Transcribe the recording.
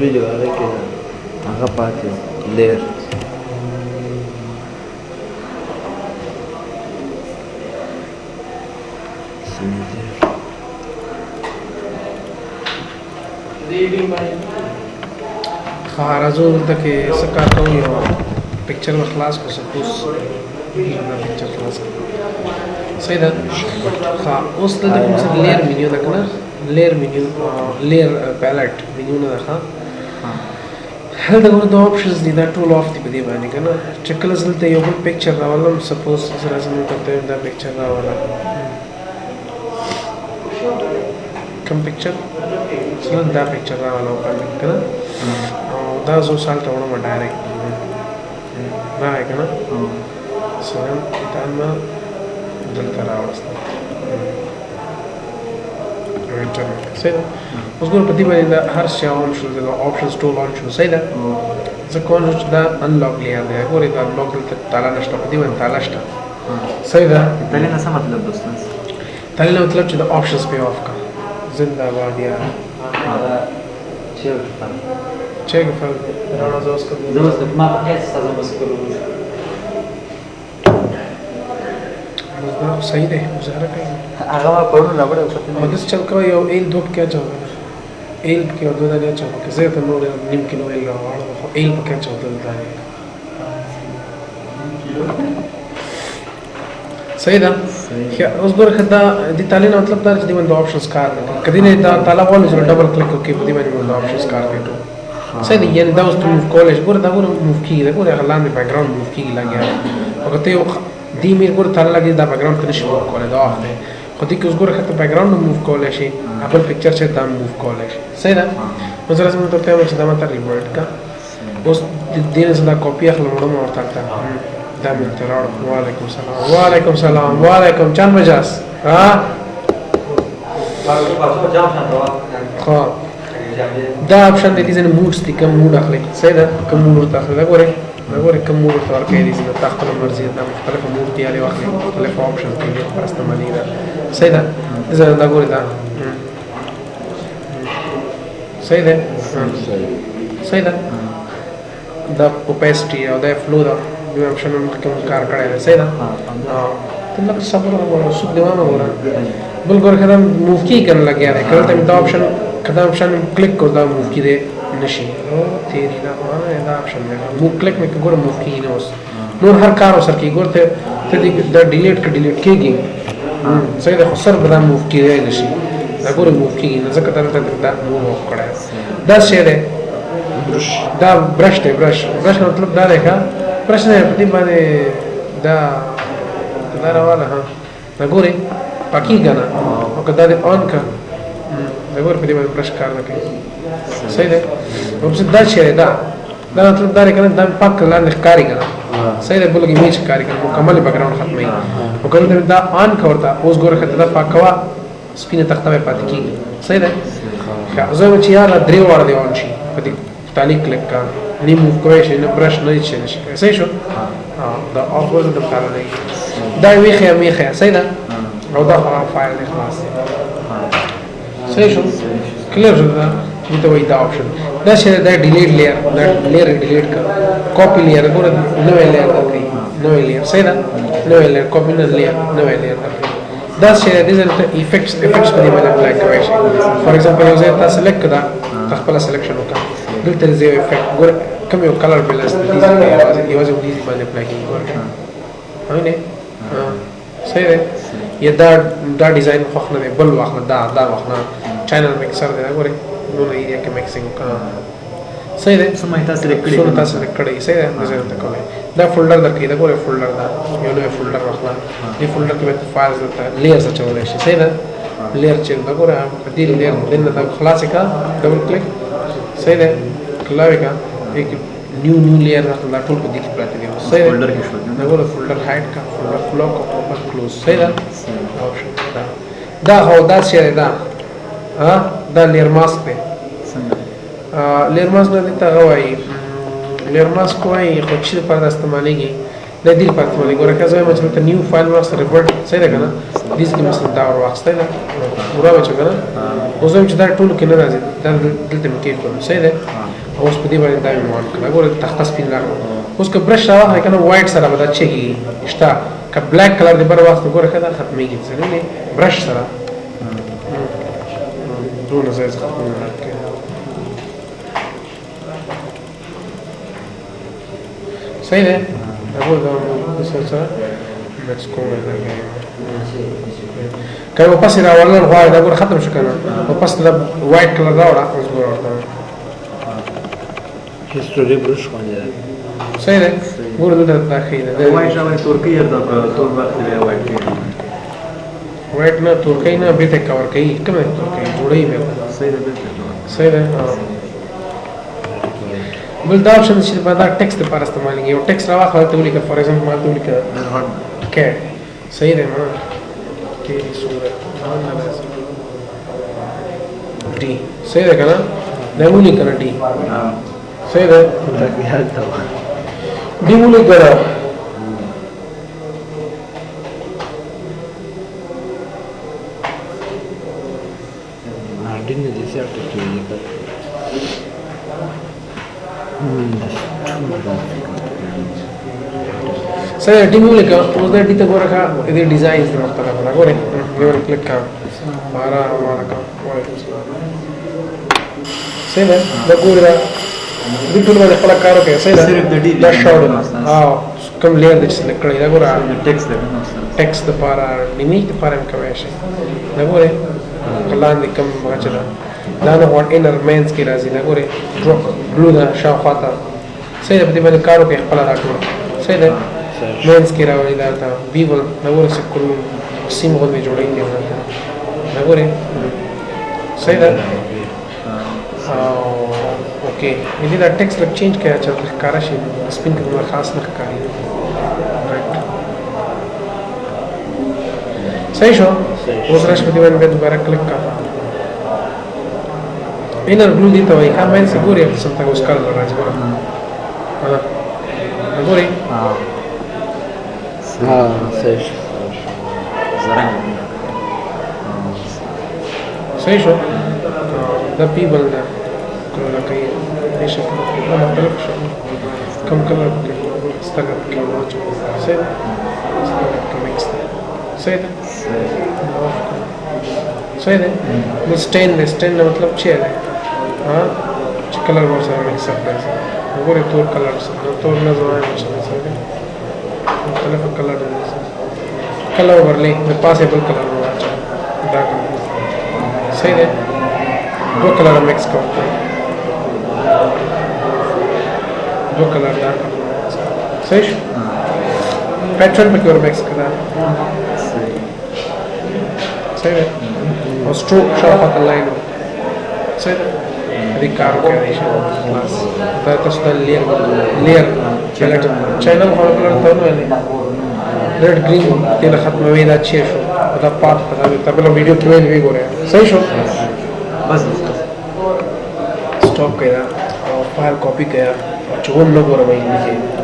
Video هذا كده agapati layer خارزو دلته کې څه کار کوم یو پکچر خلاص کو سپوس دا پکچر خلاص صحیح ده ها اوس دلته کوم څه لیر منیو ده کنه لیر منیو لیر پیلټ منیو نه ده ها هلته ګورو د اپشنز دي دا ټول اف دي په دې باندې کنه چې کله دلته یو بل پکچر راولم سپوس سره زموږ ته دا پکچر راولم کوم پکچر څنګه دا پکچر راولم کنه دا زو سال ته ورما ډایرکټ راځي کنه څنګه دا ما دلته راوستم صحیح ده اوس ګور په دې باندې دا هر شی اون شو دا اپشنز ټول اون شو صحیح ده زه کوم چې دا انلاک لیا دی ګورې دا انلاک ته تعالی نشته په دې باندې تعالی شته صحیح ده تعالی نه څه مطلب دوستان تعالی نه مطلب چې دا اپشنز په اف کا زنده باد یا چه گفت رانا زوز کرد ما بقیت سازم بس کرو مزدار صحیح ده مظاهره کوي هغه ما پرون راوړل او څه مدس چل کوي یو ایل دوب کې چاو ایل کې او دوه نه چاو کې زه ته نور نیم کیلو ایل راوړم خو ایل پکې چاو دلته صحیح ده اوس ګور خدا دي تعالی نه مطلب دا چې د اپشنز کار کدی نه دا تعالی ولې زره ډبل کلیک کوي په دې باندې د اپشنز کار کوي صحیح ده یعنی دا اوس ته موف کولای ګور دا ګور موف کیږي دا ګور غلان دی بیک گراوند موف کیږي لګیا او ته دی میر ګور تعالی لګي دا بیک گراوند ته نشي موف کولای دا وخت خو دې کې اوس ګور خته بیک گراوند موف کولای شي خپل پکچر چې دا موف کولای شي صحیح ده نو زره زموږ ته چې دا ماته ریورټ کا اوس دې نه زدا کاپی اخلم ورته ورته دا من تراړ وعلیکم سلام وعلیکم سلام وعلیکم چند بجاس ها خو دا اپشن دې زنه موډز دي کوم موډ اخلي صحیح ده کوم موډ ورته اخلي دا ګوره کوم موډ ورته ورکړي دي چې تاسو خپل مرزي دا مختلف موډ دی علي واخلي مختلف اپشن کې پر استعمالي ده صحیح ده زه دا ګوره دا صحیح ده صحیح ده دا اوپیسټي او دا فلو دا یو اپشن کوم کار کړی دی صحیح ده ته لکه صبر وکړه سود دیوانه وره بل ګور کدم موف کی کرن لګیا دی کله ته دا اپشن کدا اپشن کلیک کړ دا موف کی دی نشي او تیری دا دا اپشن دی موف کلیک مې ګور موف کی نه اوس نور هر کار وسر کی ګور ته دا ډیلیټ کیږي صحیح ده خو سر بدا موف کی دی نشي دا ګور موف کی نه ځکه ته دا موف کړه دا څه دی دا برش دی برش مطلب دا دی ښا प्रश्न है प्रति बारे दा रावाला हाँ नगोरे पाकी गाना और कदारे ऑन का नगोरे प्रति बारे प्रश्न कर रखे सही है और उसे दा शेरे दा मतलब दारे करने दा पाक कला निकारी गाना सही है बोलोगे इमेज कारी गाना मुकम्मल बैकग्राउंड खत्म ही और कल में दा ऑन का होता उस गोरे खत्म दा पाक कवा स्पिन तख्ता में पाती की सही है क्या उसे वो चियार ड्रीव वाला दे ऑन ची प्रति तालिक क्लिक का नहीं मूव कोई शे न ब्रश नहीं छे सही शो हां दा ऑफर द تعال لي دا ميخه सही ده او دا فايل خلاص सही शो क्लियर हो دا ये तो वही دا ऑप्शन دا शे دا डिलीट लेयर دا लेयर डिलीट कर कॉपी लेयर को नवे लेयर कर गई नवे लेयर सही ده नवे लेयर कॉपी न लेयर नवे लेयर कर دا शे دې इफेक्ट्स په دې باندې اپلای کوي فور ایگزامپل یو ځای تاسو سلیکټ کړه خپل سلیکشن وکړه دلته زیو افیکټ ګور کوم یو کلر بیلنس دي یوازې دې باندې اپلای کیږي ګور هغه نه صحیح ده یا دا ډیزاین خو نه بل واخله دا واخله چینل مکسر دی ګور نو نه یې کې مکسینګ وکړه صحیح ده سمای تاسو لیکړي صحیح ده ډیزاین ته کوي دا فولډر درکې دا ګور فولډر دا یو نو فولډر واخله دې فولډر کې فایلز ته لیئرز اچولای شي صحیح ده लेयर चेक दा गोरा दे लेयर दिन दा खलास का डबल क्लिक सही है क्लावे का एक न्यू लेयर रखला टूल को दिख पाते हैं सही है फोल्डर की शो ना गोरा फोल्डर हाइड का फोल्डर लॉक ओपन क्लोज सही है ऑप्शन दा हो दा शेयर दा हां दा लेयर मास्क पे लेयर मास्क में देता गवाई लेयर मास्क को आई खुद पर इस्तेमालेगी لا دي البارتمالي يقول لك زي ما قلت نيو فايل ماستر ريفرت سيدا كنا ديز كي مثلا داور واخ سيدا ورا وجه كنا وزي ما ده ټول کې نه راځي دا دلته مکه کوم سيدا اوس په دې باندې دا عنوان کړه ګوره تخته سپین راغله اوس که برش راوخلې که نه وایټ سره به دا چېږي شته که بلیک کلر دې بر واخلې ګوره ښه ده ختمېږي څه نه برش سره دونه ځای څخه ختمونه راکړي صحیح دی دا ګوره دا سره مکس کوم که واپس یې راوړل غواړې دا ګوره ختم شو که نه واپس دا وایټ کلر راوړه اوس ګوره ورته هیستوري برش باندې صحیح دی ګوره دلته دا ښه ده وایټ راوړی تورکۍ ورته تور برخې دی وایټ وایټ نه تورکۍ نه بېرته کور کوي کومه تورکۍ جوړوي بېرته صحیح ده بېرته صحیح ده بل دا اپشن چې دا ټیکس لپاره استعمالېږي یو ټیکس راواخله هلته ولیکه فار ایگزامپل ما هلته ولیکه کیټ صحیح دی ما تیری صورت ډي صحیح ده که نه دا ولیکه نه ډي صحیح ده ډي ولیکه نه didn't desert to صحیح ډي ولیکه اوس دا ډي ته ګوره ښه دې ډیزاینز دي مختلفه ده ګورې یو کلیک کوم بارا مالا کوم وعلیکم السلام صحیح ده دا ګوره دا دې ټول باندې خپله کار وکړي صحیح ده دا شاوډ کوم لیر دی چې سلیکټ کړی دا ګوره ټیکس دپاره امیج دپاره هم کولی شي دا ګورې لاندې کوم هغه چې ده دا نه غواړ انر مینس کې راځي دا ګورې بلو ده شاوخوا ته صحیح ده په دې باندې کار وکړي خپله دا ټوله صحیح ده مینس کې راولي دا ته بیول دا ګوره چې کوم سیم غوندې جوړوي دا ګورې صحیح ده اوکې دې دا ټیکس لږ چینج کړی چې ښکاره شي سپین کې دومره خاص نه ښکاري صحیح شو اوس راشه په دې باندې بیا دوباره کلیک کړه انر بلو دې ته وایي ښه مینس یې ګورې څنګه اوس کلر راځي ګوره ګورې صحیح شو زرنګ صحیح شو دا پیبل ده کلر کوي دې شکل دا مختلف شو کم کلر کې سترګه کې واچو صحیح ده سترګه کې مکس ده صحیح ده صحیح ده نو سټین ده سټین نه مطلب څه ده ها چې کلر ورسره مکس کړی وګوره تور کلر سره تور نه زوای مشابه سره مختلف کلر دي کلر ورلې د پاسه بل کلر واچو دا صحیح ده دو کلر مکس کوو دو کلر دا صحیح شو پیٹرن پکې ور مکس کړه صحیح ده او سټروک شاوخوا لاین صحیح ده دې کار کوي شي خلاص دا تاسو د لیر چینل هغه کلر ته نه ویلې ریډ گرین تل ختموي دا چی شو دا پات په تاسو ویډیو کې ویل ګورئ صحیح شو بس स्टॉप करा और फाइल कॉपी करा और 54 लोग और वही नीचे